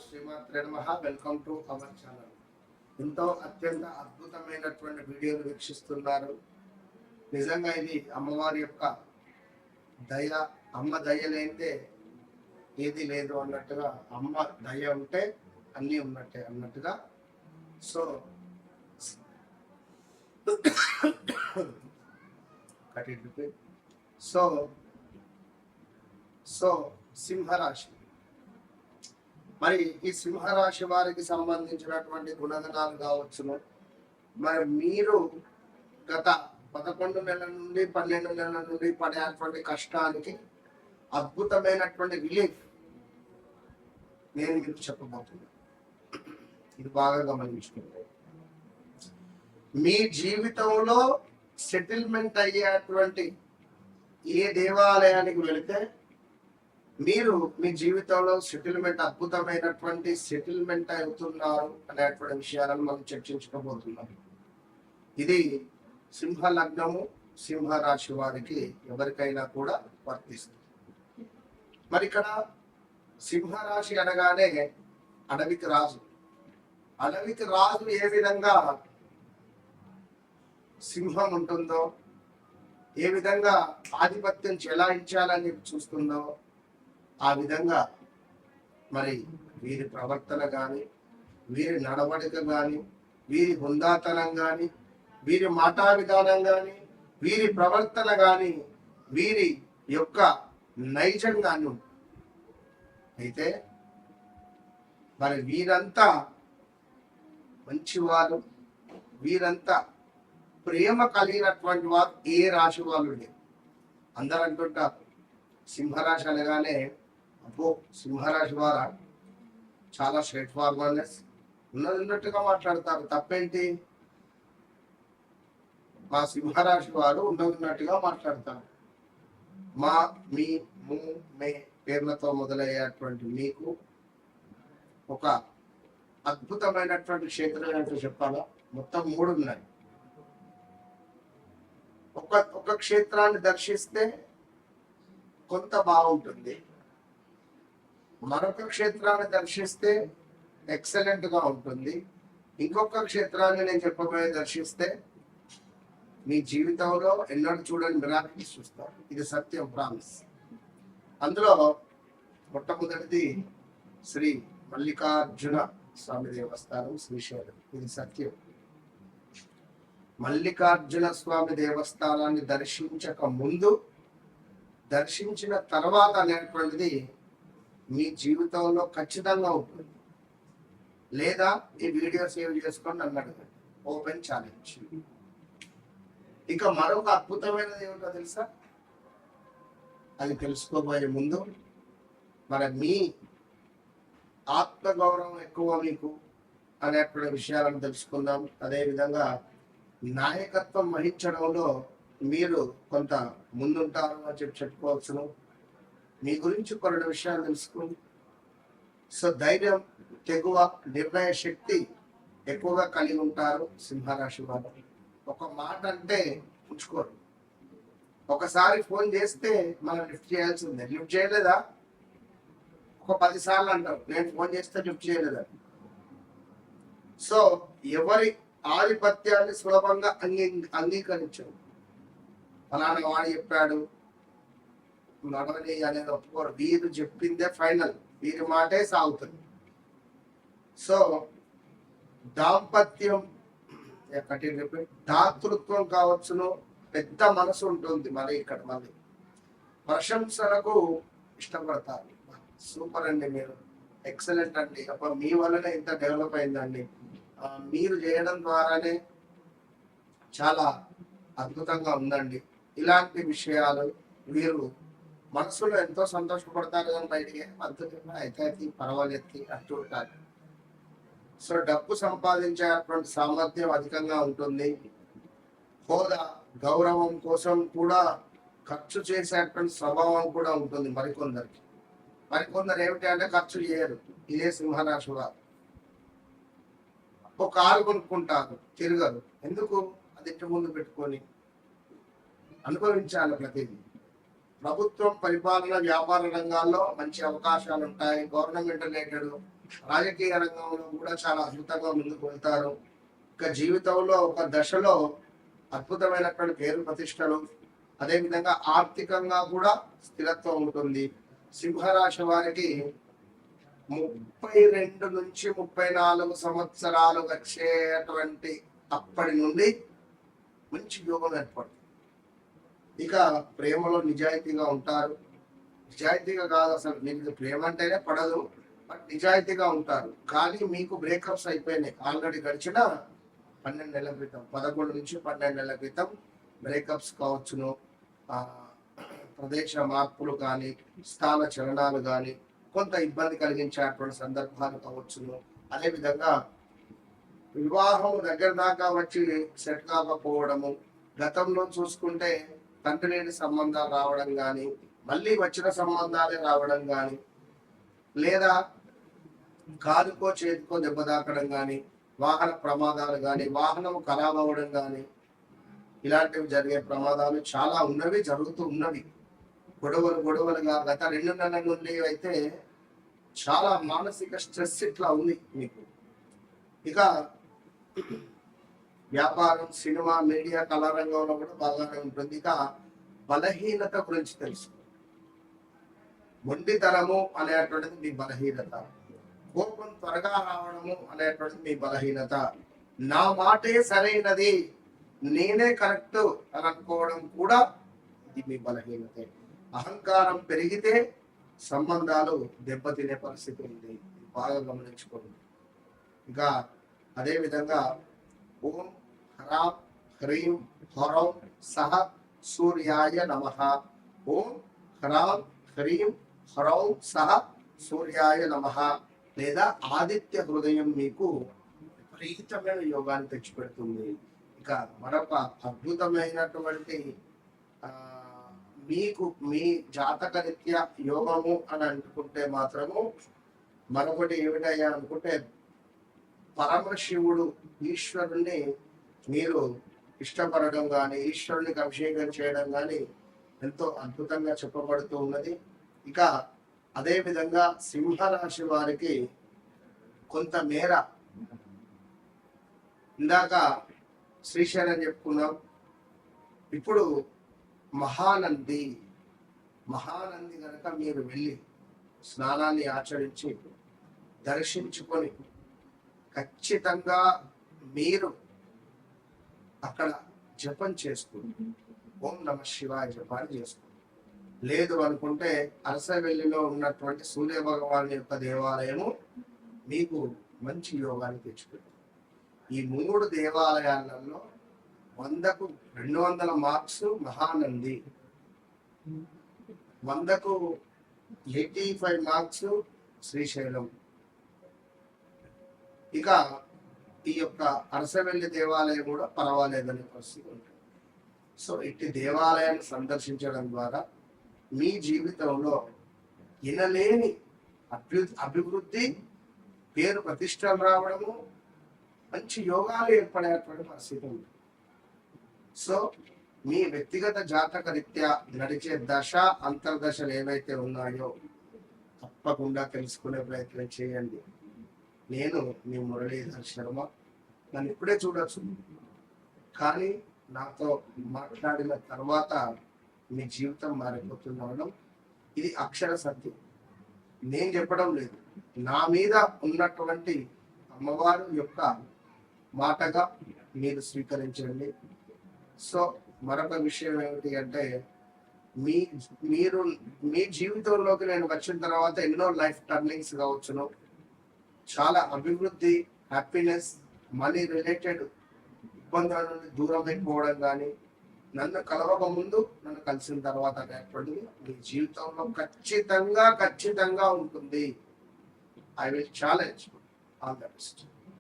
శ్రీమాత్రే నమః. Welcome to our channel. ఎంతో అత్యంత అద్భుతమైనటువంటి వీడియోలు వీక్షిస్తున్నారు. నిజంగా ఇది అమ్మవారి యొక్క దయ. అమ్మ దయ లేనిదే ఏది లేదు అన్నట్టుగా, అమ్మ దయ ఉంటే అన్నీ ఉన్నట్టే అన్నట్టుగా. సో సో సో సింహరాశి, మరి ఈ సింహరాశి వారికి సంబంధించినటువంటి గుణగణాలు కావచ్చును. మరి మీరు గత 11 నెలల నుండి 12 నెలల నుండి పడేటువంటి కష్టానికి అద్భుతమైనటువంటి రిలీఫ్ నేను మీకు చెప్పబోతున్నాను. ఇది బాగా గమనించుకోండి. మీ జీవితంలో సెటిల్మెంట్ అయ్యేటువంటి ఏ దేవాలయానికి వెళితే మీరు మీ జీవితంలో అద్భుతమైనటువంటి సెటిల్మెంట్ అవుతున్నారు అనేటువంటి విషయాలను మనం చర్చించుకోబోతున్నాం. ఇది సింహ లగ్నము, సింహ రాశి వారికి ఎవరికైనా కూడా వర్తిస్తుంది. మరి ఇక్కడ సింహరాశి అనగానే అడవికి రాజు. అడవికి రాజు ఏ విధంగా సింహం ఉంటుందో, ఏ విధంగా ఆధిపత్యం చెలాయించాలని చూస్తుందో, ఆ విధంగా మరి వీరి ప్రవర్తన కానీ, వీరి నడవడిక కానీ, వీరి హుందాతనం కానీ, వీరి మాటా విధానం కానీ, వీరి ప్రవర్తన కానీ, వీరి యొక్క నైజం కానీ ఉంటుంది. అయితే మరి వీరంతా మంచివారు, వీరంతా ప్రేమ కలిగినటువంటి వారు ఏ రాశి వాళ్ళు లేరు. అందరూ అంటుంటారు సింహరాశి అనగానే అబ్బో సింహరాశి వారు చాలా స్ట్రైట్ ఫార్వర్డ్నెస్ ఉన్నట్టుగా మాట్లాడతారు. తప్పేంటి? మా సింహరాశి వారు ఉన్నట్టుగా మాట్లాడతారు. మా, మీ, ము, మే పేర్లతో మొదలయ్యేటువంటి మీకు ఒక అద్భుతమైనటువంటి క్షేత్రం ఏంటో చెప్పాలా? మొత్తం 3 ఉన్నాయి. ఒక క్షేత్రాన్ని దర్శిస్తే కొంత బాగుంటుంది, మరొక క్షేత్రాన్ని దర్శిస్తే ఎక్సలెంట్ గా ఉంటుంది, ఇంకొక క్షేత్రాన్ని నేను చెప్పబోయే దర్శిస్తే మీ జీవితంలో ఎన్నడూ చూడని మిరాకిల్స్ చూస్తారు. ఇది సత్యం, ప్రామిస్. అందులో మొట్టమొదటిది శ్రీ మల్లికార్జున స్వామి దేవస్థానం, శ్రీశైలం. ఇది సత్యం. మల్లికార్జున స్వామి దేవస్థానాన్ని దర్శించక ముందు, దర్శించిన తర్వాత అనేటువంటిది మీ జీవితంలో ఖచ్చితంగా ఉంటుంది. లేదా ఈ వీడియో సేవ్ చేసుకొని అన్నాడు, ఓపెన్ ఛాలెంజ్. ఇక మరొక అద్భుతమైనది ఏమిటో తెలుసా? అది తెలుసుకోబోయే ముందు మరి మీ ఆత్మగౌరవం ఎక్కువ మీకు అనేటువంటి విషయాలను తెలుసుకుందాం. అదేవిధంగా నాయకత్వం వహించడంలో మీరు కొంత ముందుంటారు అని చెప్పుకోవచ్చును. మీ గురించి కొన్ని విషయాలు తెలుసుకోండి. సో ధైర్యం, తెగువ, నిర్ణయ శక్తి ఎక్కువగా కలిగి ఉంటారు సింహరాశి వారు. ఒక మాట అంటే ఉంచుకోరు. ఒకసారి ఫోన్ చేస్తే మనం లిఫ్ట్ చేయాల్సిందే. లిఫ్ట్ చేయలేదా ఒక 10 సార్లు అంటారు, నేను ఫోన్ చేస్తే లిఫ్ట్ చేయలేదా. సో ఎవరి ఆధిపత్యాన్ని సులభంగా అంగీకరించరు. ఫలానా వాడు చెప్పాడు నడవని అనేది ఒప్పుకోరు. వీరు చెప్పిందే ఫైనల్, వీరి మాటే సాగుతుంది. సో దాంపత్యం, దాతృత్వం కావచ్చును, పెద్ద మనసు ఉంటుంది. మరి ఇక్కడ మళ్ళీ ప్రశంసలకు ఇష్టపడతారు. సూపర్ అండి, మీరు ఎక్సలెంట్ అండి, అప్పుడు మీ వల్లనే ఇంత డెవలప్ అయిందండి, మీరు చేయడం ద్వారానే చాలా అద్భుతంగా ఉందండి, ఇలాంటి విషయాలు వీరు మనసులో ఎంతో సంతోషపడతారు. కానీ బయటికి అయితే పర్వాలేదు అంటూ ఉంటారు. సో డబ్బు సంపాదించేటువంటి సామర్థ్యం అధికంగా ఉంటుంది. హోదా, గౌరవం కోసం కూడా ఖర్చు చేసేటువంటి స్వభావం కూడా ఉంటుంది మరికొందరికి. మరికొందరు ఏమిటి అంటే ఖర్చు చేయరు. ఇదే సింహరాశి వారు. ఒక కారు కొనుక్కుంటారు, తిరగరు. ఎందుకు? అది ఇంటి ముందు పెట్టుకొని అనుభవించాలి ప్రతిదీ. ప్రభుత్వం పరిపాలన వ్యాపార రంగాల్లో మంచి అవకాశాలు ఉంటాయి. గవర్నమెంట్ రిలేటెడ్ రాజకీయ రంగంలో కూడా చాలా అద్భుతంగా ముందుకు వెళ్తారు. ఇక జీవితంలో ఒక దశలో అద్భుతమైనటువంటి పేరు ప్రతిష్టలు, అదేవిధంగా ఆర్థికంగా కూడా స్థిరత్వం ఉంటుంది. సింహరాశి వారికి 32 నుంచి 34 సంవత్సరాలు వచ్చేటువంటి అప్పటి నుండి మంచి యోగం ఏర్పడుతుంది. ఇక ప్రేమలో నిజాయితీగా ఉంటారు. నిజాయితీగా కాదు, అసలు మీకు ప్రేమ అంటేనే పడదు, బట్ నిజాయితీగా ఉంటారు. కానీ మీకు బ్రేకప్స్ అయిపోయినాయి ఆల్రెడీ గడిచిన 12 నెలల క్రితం, 11 నుంచి 12 నెలల క్రితం బ్రేకప్స్ కావచ్చును, ప్రదేశ మార్పులు కానీ, స్థాన చలనాలు కానీ, కొంత ఇబ్బంది కలిగించేటువంటి సందర్భాలు కావచ్చును. అదేవిధంగా వివాహం దగ్గర దాకా వచ్చి సెట్ కాకపోవడము, గతంలో చూసుకుంటే తండ్రి లేని సంబంధాలు రావడం కానీ, మళ్ళీ వచ్చిన సంబంధాలే రావడం కానీ, లేదా కాలుకో చేతికో దెబ్బ తాకడం కానీ, వాహన ప్రమాదాలు కానీ, వాహనం ఖరాబ్ అవ్వడం కానీ, ఇలాంటివి జరిగే ప్రమాదాలు చాలా ఉన్నవి, జరుగుతూ ఉన్నవి. గొడవలుగా గత 2 నెలల నుండి అయితే చాలా మానసిక స్ట్రెస్ ఇట్లా ఉంది మీకు. ఇక వ్యాపారం, సినిమా, మీడియా, కళారంగంలో కూడా బాగానే ఉంటుంది. ఇక బలహీనత గురించి తెలుసు. మొండితనము అనేటువంటిది మీ బలహీనత, కోపం త్వరగా రావడము అనేటువంటిది మీ బలహీనత, నా మాటే సరైనది, నేనే కరెక్ట్ అని అనుకోవడం కూడా ఇది మీ బలహీనతే. అహంకారం పెరిగితే సంబంధాలు దెబ్బతినే పరిస్థితి ఉంది, బాగా గమనించుకోండి. ఇంకా అదేవిధంగా ఓం హ్రాం హ్రీం హ్రౌం సహ సూర్యాయ నమః. ఓం హ్రాం హ్రీం హ్రౌం సహ సూర్యాయ నమః లేదా ఆదిత్య హృదయం మీకు విపరీతమైన యోగాన్ని తెచ్చిపెడుతుంది. ఇక మరొక అద్భుతమైనటువంటి మీకు మీ జాతక రీత్యా యోగము అని అనుకుంటే మాత్రము మరొకటి ఏమిటయ్యా అనుకుంటే, పరమశివుడు ఈశ్వరుణ్ణి మీరు ఇష్టపడడం కానీ, ఈశ్వరునికి అభిషేకం చేయడం కానీ ఎంతో అద్భుతంగా చెప్పబడుతూ ఉన్నది. ఇక అదే విధంగా సింహరాశి వారికి కొంతమేర ఇందాక శ్రీశైలం చెప్పుకున్నాం, ఇప్పుడు మహానంది కనుక మీరు వెళ్ళి స్నానాన్ని ఆచరించి దర్శించుకొని ఖచ్చితంగా మీరు అక్కడ జపం చేసుకోండి. ఓం నమ శివాయ జపాన్ని చేసుకోండి. లేదు అనుకుంటే అరసవెల్లిలో ఉన్నటువంటి సూర్య భగవాన్ యొక్క దేవాలయము మీకు మంచి యోగాన్ని తెచ్చిపెట్టింది. ఈ 3 దేవాలయాలలో 100కు 200 మార్క్స్ మహానంది, 100కు 85 మార్క్స్ శ్రీశైలం. ఇక ఈ యొక్క అరసవెల్లి దేవాలయం కూడా పర్వాలేదనే పరిస్థితి ఉంటుంది. సో ఇట్టి దేవాలయాన్ని సందర్శించడం ద్వారా మీ జీవితంలో వినలేని అభివృద్ధి, పేరు ప్రతిష్టలు రావడము, మంచి యోగాలు ఏర్పడేటువంటి పరిస్థితి ఉంది. సో మీ వ్యక్తిగత జాతక రీత్యా నడిచే దశ అంతర్దశలు ఏవైతే ఉన్నాయో తప్పకుండా తెలుసుకునే ప్రయత్నం చేయండి. నేను మీ మురళీధర్ శర్మ. నన్ను ఇప్పుడే చూడొచ్చు, కానీ నాతో మాట్లాడిన తర్వాత మీ జీవితం మారిపోతుండడం ఇది అక్షర సత్యం. నేను చెప్పడం లేదు, నా మీద ఉన్నటువంటి అమ్మవారు యొక్క మాటగా మీరు స్వీకరించండి. సో మరొక విషయం ఏమిటి అంటే, మీరు మీ జీవితంలోకి నేను వచ్చిన తర్వాత ఎన్నో లైఫ్ టర్నింగ్స్ కావచ్చును, చాలా అభివృద్ధి, హ్యాపీనెస్, మనీ రిలేటెడ్ ఇబ్బందుల నుండి దూరం అయిపోవడం కానీ, నన్ను కలవక ముందు నన్ను కలిసిన తర్వాత అనేటువంటిది మీ జీవితంలో ఖచ్చితంగా ఉంటుంది. I will challenge all the best.